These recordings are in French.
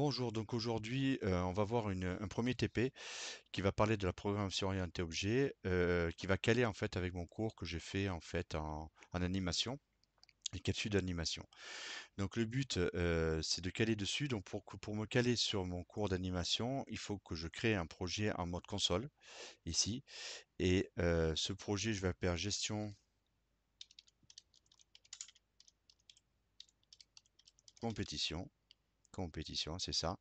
Bonjour, donc aujourd'hui on va voir un premier TP qui va parler de la programmation orientée objet, qui va caler en fait avec mon cours que j'ai fait en fait en animation et qui est dessus d'animation. Donc le but c'est de caler dessus, donc pour me caler sur mon cours d'animation, il faut que je crée un projet en mode console ici et ce projet je vais faire compétition, compétition, c'est ça.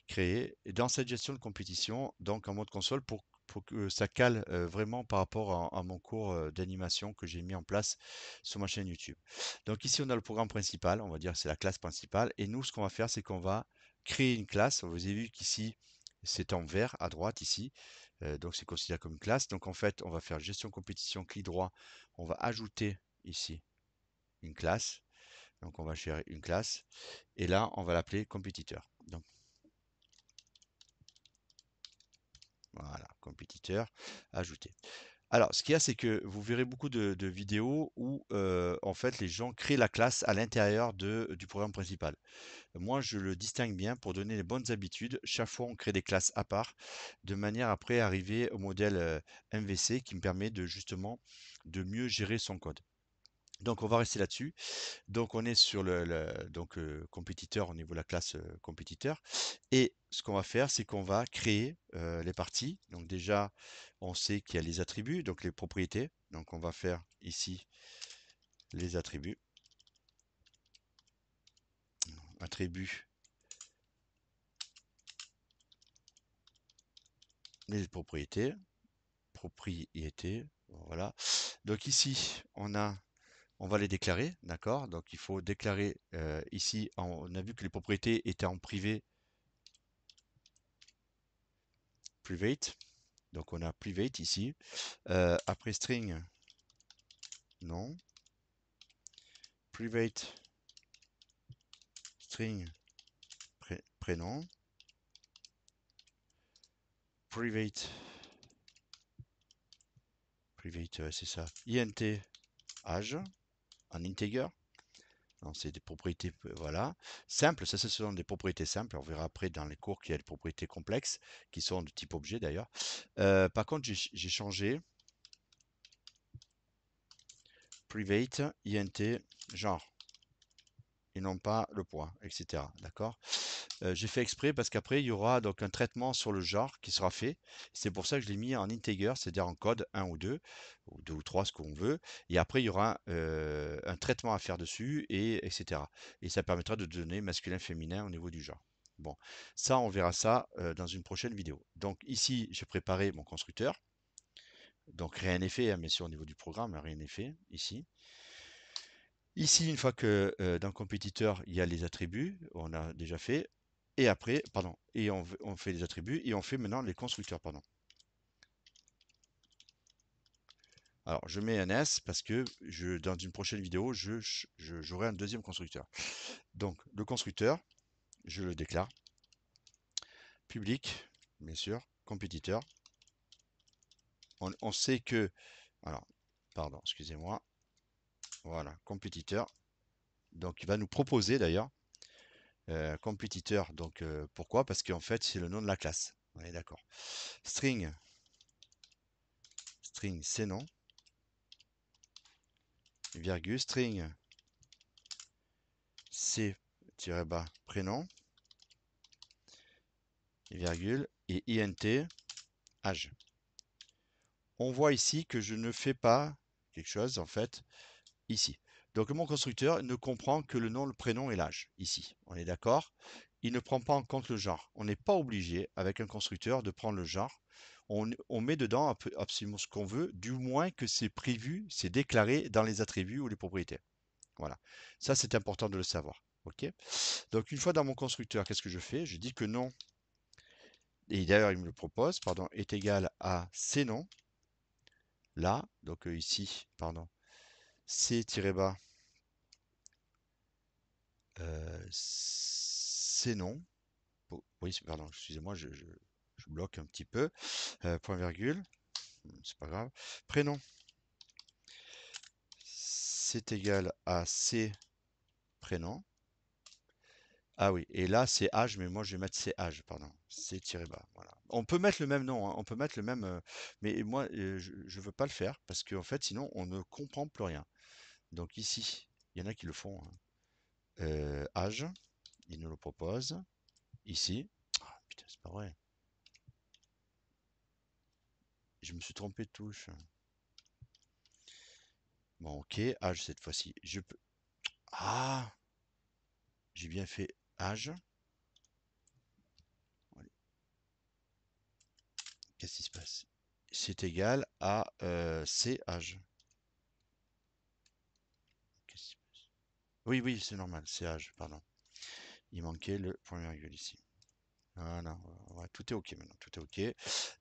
Créer. Et dans cette gestion de compétition, donc en mode console, pour que ça cale vraiment par rapport à mon cours d'animation que j'ai mis en place sur ma chaîne YouTube. Donc ici, on a le programme principal, on va dire que c'est la classe principale. Et nous, ce qu'on va faire, c'est qu'on va créer une classe. Vous avez vu qu'ici, c'est en vert à droite ici. Donc c'est considéré comme une classe. Donc en fait, on va faire gestion compétition, clic droit. On va ajouter ici une classe. Donc on va gérer une classe. Et là, on va l'appeler compétiteur. Donc voilà, compétiteur, ajouter. Alors, ce qu'il y a, c'est que vous verrez beaucoup de vidéos où en fait les gens créent la classe à l'intérieur du programme principal. Moi, je le distingue bien pour donner les bonnes habitudes. Chaque fois, on crée des classes à part, de manière après à arriver au modèle MVC qui me permet de justement de mieux gérer son code. Donc, on va rester là-dessus. Donc on est sur donc compétiteur au niveau de la classe compétiteur. Et ce qu'on va faire, c'est qu'on va créer les parties. Donc déjà, on sait qu'il y a les attributs, donc les propriétés. Donc on va faire ici les attributs. Attributs, les propriétés. Propriétés. Voilà. Donc ici, on va les déclarer, d'accord? Donc il faut déclarer ici, on a vu que les propriétés étaient en privé, private. Donc on a private ici. Après string, non. Private string prénom. Private, c'est ça. Int âge en integer. Non, c'est des propriétés, voilà. Simples, ça ce sont des propriétés simples. On verra après dans les cours qu'il y a des propriétés complexes qui sont de type objet d'ailleurs. Par contre, j'ai changé private int genre et non pas le point, etc. D'accord? J'ai fait exprès parce qu'après, il y aura donc un traitement sur le genre qui sera fait. C'est pour ça que je l'ai mis en integer, c'est-à-dire en code 1 ou 2 ou 3, ce qu'on veut. Et après, il y aura un traitement à faire dessus, et etc. Et ça permettra de donner masculin, féminin au niveau du genre. Bon, ça, on verra ça dans une prochaine vidéo. Donc ici, j'ai préparé mon constructeur. Donc rien n'est fait, hein, bien sûr, au niveau du programme, rien n'est fait ici. Ici, une fois que dans le compétiteur, il y a les attributs, on a déjà fait. Et après, pardon, et on fait les attributs et on fait maintenant les constructeurs, pardon. Alors, je mets un S parce que dans une prochaine vidéo, j'aurai un deuxième constructeur. Donc, le constructeur, je le déclare. Public, bien sûr, compétiteur. On sait que, alors, pardon, excusez-moi. Voilà, compétiteur. Donc, il va nous proposer d'ailleurs compétiteur. Donc, pourquoi? Parce qu'en fait, c'est le nom de la classe. On est d'accord. String, string, c'est nom. Virgule, string, c-bas, prénom. Virgule, et int, âge. On voit ici que je ne fais pas quelque chose, en fait, ici. Donc, mon constructeur ne comprend que le nom, le prénom et l'âge, ici. On est d'accord? Il ne prend pas en compte le genre. On n'est pas obligé, avec un constructeur, de prendre le genre. On met dedans absolument ce qu'on veut, du moins que c'est prévu, c'est déclaré dans les attributs ou les propriétés. Voilà. Ça, c'est important de le savoir. OK? Donc, une fois dans mon constructeur, qu'est-ce que je fais? Je dis que nom, et d'ailleurs, il me le propose, pardon, est égal à ces noms, là, donc ici, pardon, c-bas, ces noms, oui, pardon, excusez-moi, je bloque un petit peu, point virgule, c'est pas grave, prénom, c'est égal à c prénom, Ah oui, et là c'est âge, mais moi je vais mettre c'est âge, pardon. C'est tiré bas. Voilà. On peut mettre le même nom, hein, on peut mettre le même, mais moi je veux pas le faire parce qu'en fait sinon on ne comprend plus rien. Donc ici, il y en a qui le font, hein. Âge, ils nous le proposent. Ici, ah, putain, c'est pas vrai. Je me suis trompé de touche. Bon, ok, âge cette fois-ci. Je peux. Ah, j'ai bien fait âge. Allez, qu'est-ce qui se passe? C'est égal à C âge. Qu'est-ce qui se passe? Oui, oui, c'est normal, c'est âge, pardon. Il manquait le point virgule ici. Voilà, ouais, tout est OK maintenant, tout est OK.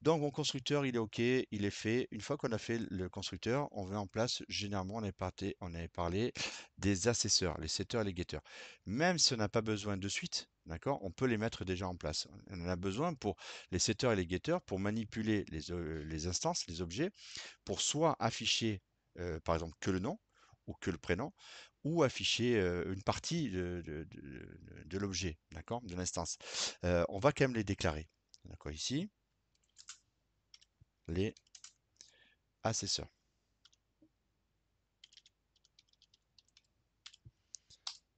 Donc mon constructeur, il est OK, il est fait. Une fois qu'on a fait le constructeur, on met en place, généralement, on avait parlé des assesseurs, les setters et les getters. Même si on n'a pas besoin de suite, d'accord, on peut les mettre déjà en place. On en a besoin pour les setters et les getters pour manipuler les instances, les objets, pour soit afficher, par exemple, que le nom ou que le prénom, ou afficher une partie de l'objet, d'accord, de l'instance. On va quand même les déclarer. D'accord, ici, les assesseurs.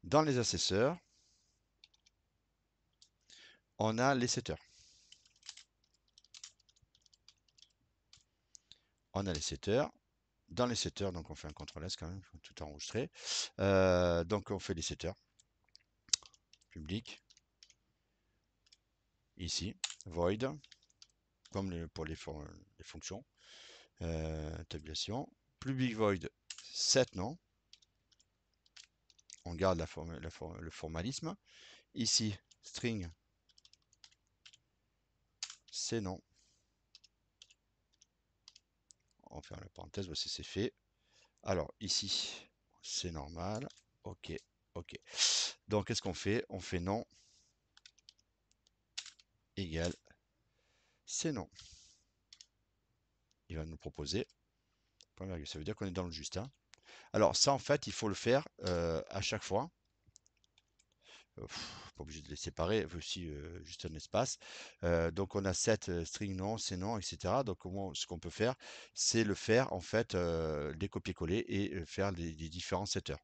Dans les assesseurs, on a les setters. On a les setters. Dans les setters, donc on fait un CTRL S quand même, faut tout enregistrer. Donc on fait les setters. Public. Ici, void, comme pour les fonctions. Tabulation. Public void, set nom. On garde le formalisme. Ici, string, c'est non. On va faire la parenthèse, voici c'est fait. Alors ici, c'est normal. Ok, ok. Donc qu'est-ce qu'on fait? On fait non égale c'est non. Il va nous proposer point virgule. Ça veut dire qu'on est dans le juste, hein. Alors ça en fait, il faut le faire à chaque fois. Pas obligé de les séparer, aussi juste un espace. Donc on a set string non, c'est non, etc. Donc ce qu'on peut faire, c'est le faire en fait, les copier-coller et faire les différents setters.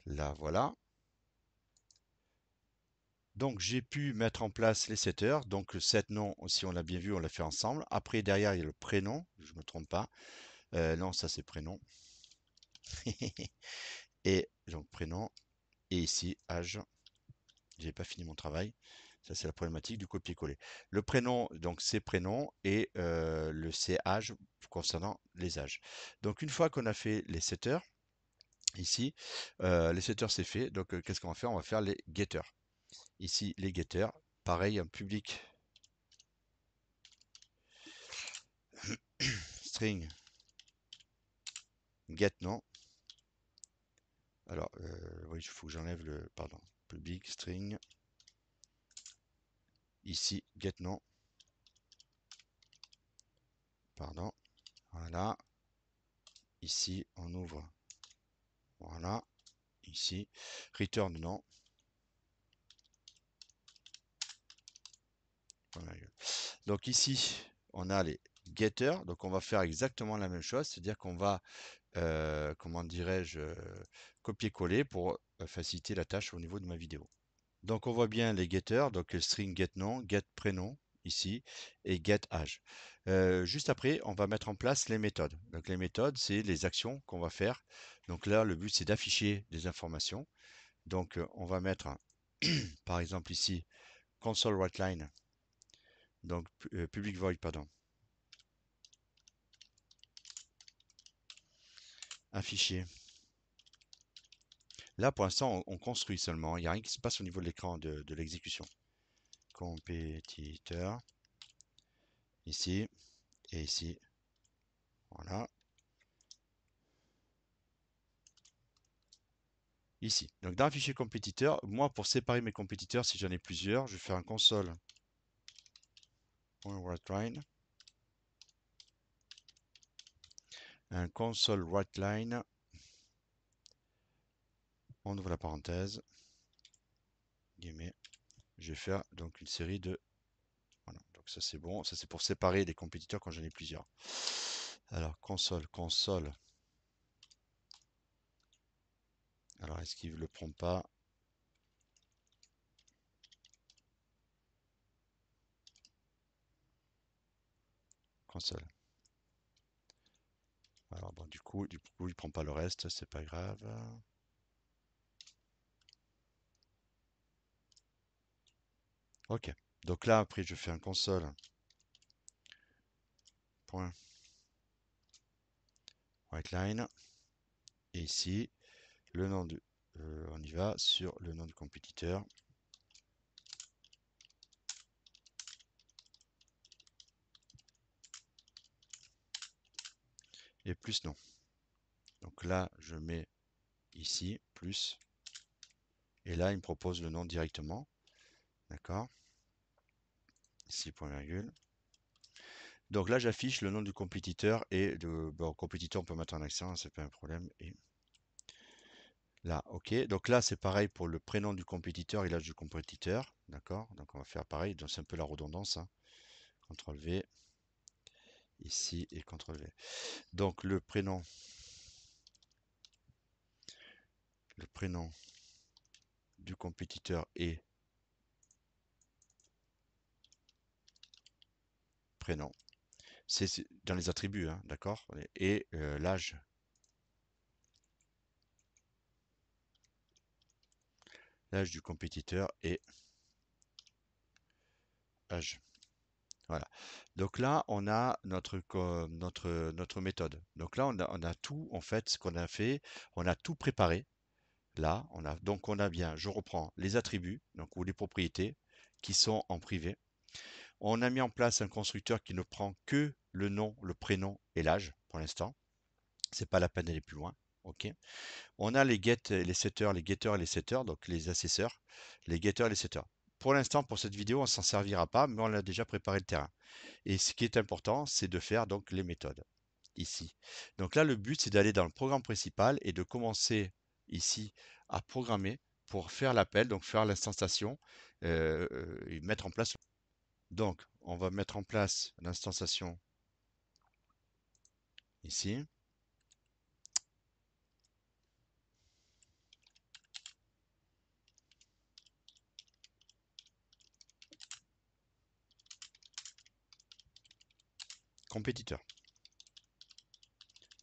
Là, voilà. Donc j'ai pu mettre en place les setters. Donc le set nom, si on l'a bien vu, on l'a fait ensemble. Après, derrière, il y a le prénom. Je ne me trompe pas. Non, ça c'est prénom. Et donc prénom. Et ici, âge. J'ai pas fini mon travail. Ça, c'est la problématique du copier-coller. Le prénom, donc c'est prénom et le c'est âge concernant les âges. Donc une fois qu'on a fait les setters, ici, les setters c'est fait. Donc qu'est-ce qu'on va faire? On va faire les getters. Ici, les getters, pareil, un public string get nom. Alors, oui, il faut que j'enlève le, pardon, public string. Ici, get nom. Pardon. Voilà. Ici, on ouvre. Voilà. Ici, return nom. Donc ici, on a les getters. Donc on va faire exactement la même chose, c'est-à-dire qu'on va, comment dirais-je, copier-coller pour faciliter la tâche au niveau de ma vidéo. Donc on voit bien les getters, donc string get nom, get prénom ici et get âge. Juste après, on va mettre en place les méthodes. Donc les méthodes, c'est les actions qu'on va faire. Donc là, le but c'est d'afficher des informations. Donc on va mettre, par exemple ici, console writeLine, donc public void, pardon, afficher. Là, pour l'instant, on construit seulement. Il n'y a rien qui se passe au niveau de l'écran de l'exécution. Compétiteur, ici et ici. Voilà. Ici. Donc dans un fichier compétiteur, moi pour séparer mes compétiteurs, si j'en ai plusieurs, je vais faire un console.writeLine, un console writeLine On ouvre la parenthèse, guillemets. Je vais faire donc une série de... Voilà, donc ça c'est bon. Ça c'est pour séparer les compétiteurs quand j'en ai plusieurs. Alors, console. Alors, est-ce qu'il ne le prend pas? Console. Alors, bon, du coup, il prend pas le reste, c'est pas grave. Ok. Donc là, après, je fais un console. Point. Whiteline. Et ici, le nom du... on y va sur le nom du compétiteur. Et plus nom. Donc là, je mets ici, plus. Et là, il me propose le nom directement. D'accord. Ici, point virgule. Donc là, j'affiche le nom du compétiteur et de bon, compétiteur, on peut mettre un accent, c'est pas un problème. Et là, ok. Donc là, c'est pareil pour le prénom du compétiteur et l'âge du compétiteur. D'accord. Donc on va faire pareil. Donc c'est un peu la redondance. Hein. CTRL V ici et CTRL V. Donc le prénom du compétiteur est prénom. C'est dans les attributs, hein, d'accord. Et l'âge du compétiteur est âge. Voilà. Donc là, on a notre méthode. Donc là, on a tout, en fait, ce qu'on a fait, on a tout préparé. Là, donc on a bien, je reprends les attributs, donc ou les propriétés qui sont en privé. On a mis en place un constructeur qui ne prend que le nom, le prénom et l'âge pour l'instant. C'est pas la peine d'aller plus loin. OK. On a les get et les setters, les getters et les setters, donc les assesseurs, les getters et les setters. Pour l'instant, pour cette vidéo, on s'en servira pas, mais on a déjà préparé le terrain. Et ce qui est important, c'est de faire donc les méthodes ici. Donc là, le but, c'est d'aller dans le programme principal et de commencer ici à programmer pour faire l'appel, donc faire l'instanciation et mettre en place. Donc, on va mettre en place l'instanciation ici. Compétiteur.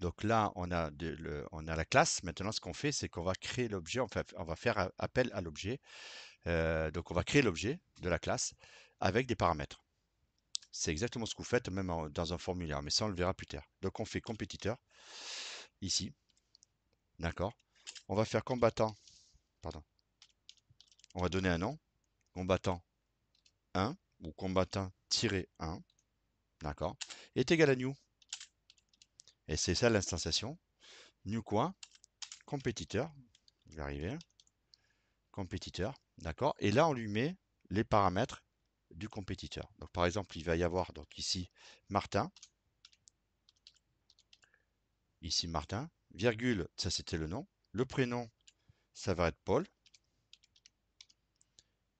Donc là, on a la classe. Maintenant, ce qu'on fait, c'est qu'on va créer l'objet. Enfin, on va faire appel à l'objet. Donc, on va créer l'objet de la classe avec des paramètres. C'est exactement ce que vous faites même dans un formulaire, mais ça, on le verra plus tard. Donc, on fait compétiteur ici. D'accord. On va faire combattant. Pardon. On va donner un nom. Combattant 1 ou combattant-1. D'accord. Est égal à new. Et c'est ça l'instanciation. New quoi? Compétiteur. Je vais arriver. Compétiteur, d'accord. Et là, on lui met les paramètres du compétiteur. Donc, par exemple, il va y avoir donc ici Martin, virgule, ça c'était le nom. Le prénom, ça va être Paul.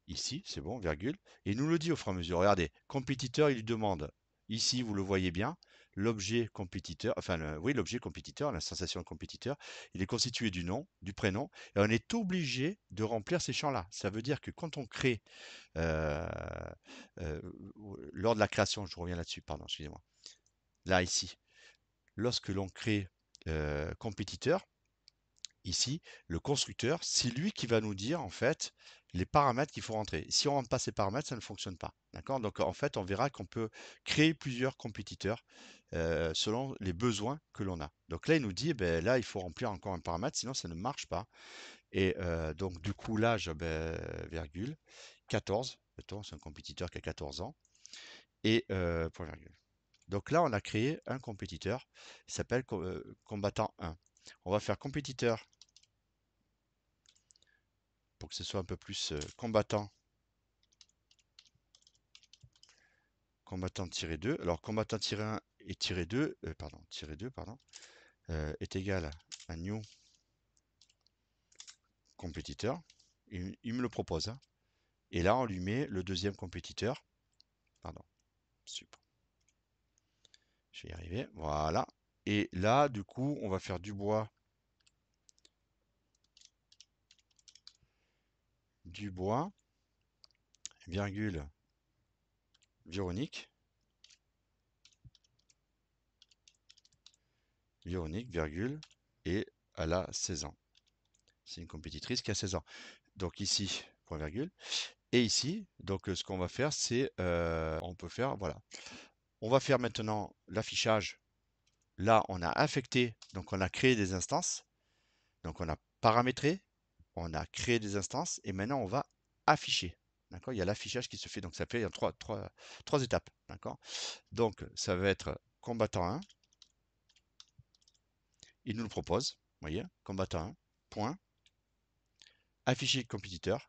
Ici, c'est bon, virgule. Et il nous le dit au fur et à mesure. Regardez, compétiteur, il lui demande, ici, vous le voyez bien, l'objet compétiteur, enfin, oui, l'objet compétiteur, la sensation compétiteur, il est constitué du nom, du prénom, et on est obligé de remplir ces champs-là. Ça veut dire que quand on crée euh, euh, lors de la création, je reviens là-dessus, pardon, excusez-moi. Là, ici, lorsque l'on crée compétiteur, ici, le constructeur, c'est lui qui va nous dire en fait les paramètres qu'il faut rentrer. Si on ne rentre pas ces paramètres, ça ne fonctionne pas. D'accord. Donc en fait, on verra qu'on peut créer plusieurs compétiteurs selon les besoins que l'on a. Donc là, il nous dit, ben, là, il faut remplir encore un paramètre, sinon ça ne marche pas. Et donc du coup, l'âge, ben, virgule, 14. Mettons, c'est un compétiteur qui a 14 ans. Et point virgule. Donc là, on a créé un compétiteur qui s'appelle combattant 1. On va faire compétiteur pour que ce soit un peu plus combattant-2. Alors combattant-1 et -2, pardon, -2 pardon, est égal à new compétiteur. Il me le propose, hein. Et là, on lui met le deuxième compétiteur. Pardon. Super. Je vais y arriver. Voilà. Et là, du coup, on va faire du bois. Du bois. Virgule. Véronique. Véronique, virgule. Et elle a 16 ans. C'est une compétitrice qui a 16 ans. Donc ici, point virgule. Et ici, donc ce qu'on va faire, c'est, on peut faire, voilà. On va faire maintenant l'affichage. Là, on a affecté, donc on a créé des instances. Donc on a paramétré, on a créé des instances et maintenant on va afficher. D'accord? Il y a l'affichage qui se fait, donc ça fait trois étapes. D'accord? Donc ça va être combattant 1, il nous le propose, vous voyez, combattant 1, point, afficher compétiteur.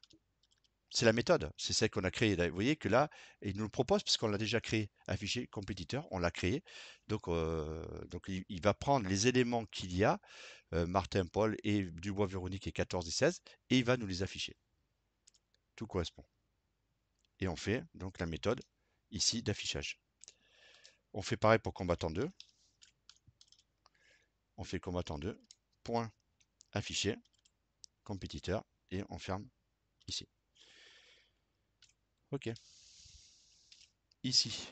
C'est la méthode, c'est celle qu'on a créée. Vous voyez que là, il nous le propose puisqu'on l'a déjà créé. Afficher compétiteur, on l'a créé. Donc il va prendre les éléments qu'il y a, Martin, Paul et Dubois, Véronique et 14 et 16, et il va nous les afficher. Tout correspond. Et on fait donc la méthode ici d'affichage. On fait pareil pour combattant 2. On fait combattant 2, point affiché, compétiteur, et on ferme ici. Ok. Ici,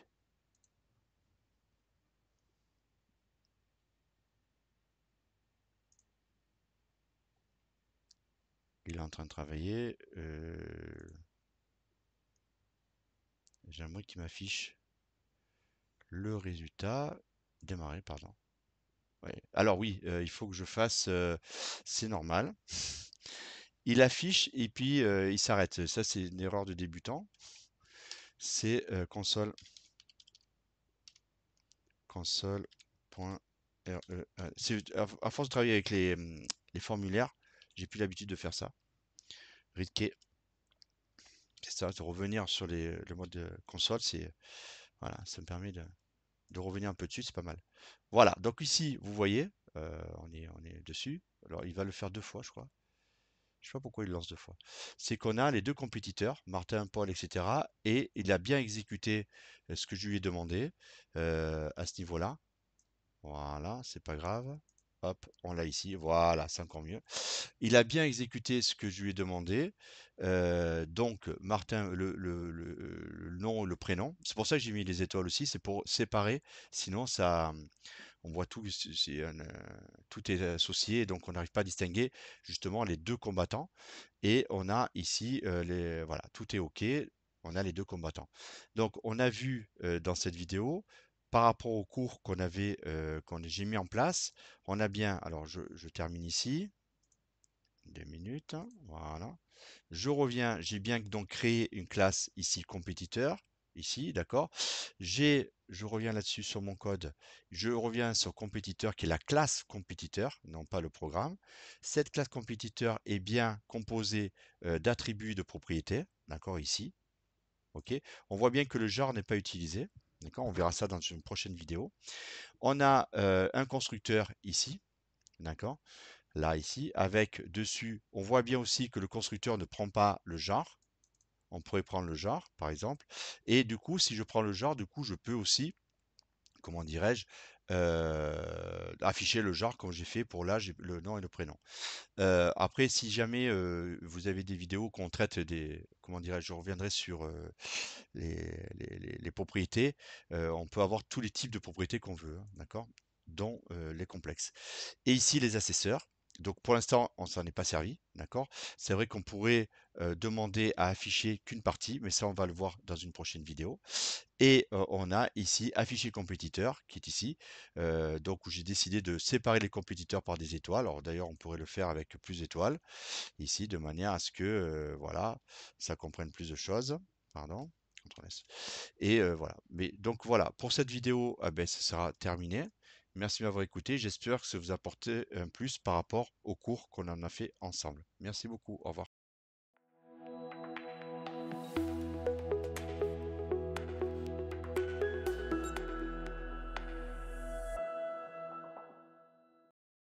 il est en train de travailler. J'aimerais qu'il m'affiche le résultat. Démarrer, pardon. Ouais. Alors oui, il faut que je fasse. C'est normal. Il affiche et puis il s'arrête. Ça, c'est une erreur de débutant. C'est console.re. À force de travailler avec les formulaires, j'ai plus l'habitude de faire ça. Readkey, c'est ça, de revenir sur le mode de console, voilà, ça me permet de revenir un peu dessus, c'est pas mal. Voilà, donc ici, vous voyez, on est dessus. Alors, il va le faire deux fois, je crois. Je sais pas pourquoi il lance deux fois. C'est qu'on a les deux compétiteurs, Martin, Paul, etc. Et il a bien exécuté ce que je lui ai demandé à ce niveau-là. Voilà, c'est pas grave. Hop, on l'a ici. Voilà, c'est encore mieux. Il a bien exécuté ce que je lui ai demandé. Donc, Martin, le nom, le prénom. C'est pour ça que j'ai mis les étoiles aussi. C'est pour séparer. Sinon, ça, on voit tout, tout est associé. Donc, on n'arrive pas à distinguer justement les deux combattants. Et on a ici, voilà, tout est OK. On a les deux combattants. Donc, on a vu dans cette vidéo, par rapport au cours qu'on avait, j'ai mis en place, on a bien, alors je termine ici, 2 minutes, voilà. Je reviens, j'ai bien donc créé une classe ici compétiteur, ici, d'accord. Je reviens là-dessus sur mon code, je reviens sur compétiteur qui est la classe compétiteur, non pas le programme. Cette classe compétiteur est bien composée d'attributs de propriétés, d'accord, ici. Ok. On voit bien que le genre n'est pas utilisé, d'accord. On verra ça dans une prochaine vidéo. On a un constructeur ici, d'accord, là ici, avec dessus, on voit bien aussi que le constructeur ne prend pas le genre. On pourrait prendre le genre, par exemple. Et du coup, si je prends le genre, du coup, je peux aussi, comment dirais-je, afficher le genre comme j'ai fait pour l'âge, le nom et le prénom. Après, si jamais vous avez des vidéos qu'on traite des, comment dirais-je, je reviendrai sur les propriétés. On peut avoir tous les types de propriétés qu'on veut, hein, d'accord, dont les complexes. Et ici, les assesseurs. Donc pour l'instant, on s'en est pas servi, d'accord. C'est vrai qu'on pourrait demander à afficher qu'une partie, mais ça, on va le voir dans une prochaine vidéo. Et on a ici afficher compétiteur qui est ici, donc où j'ai décidé de séparer les compétiteurs par des étoiles. Alors d'ailleurs, on pourrait le faire avec plus d'étoiles ici, de manière à ce que voilà, ça comprenne plus de choses. Pardon. CTRL S. Et voilà. Mais donc voilà, pour cette vidéo, ah ben, ce sera terminé. Merci de m'avoir écouté. J'espère que ça vous a apporté un plus par rapport au cours qu'on en a fait ensemble. Merci beaucoup. Au revoir.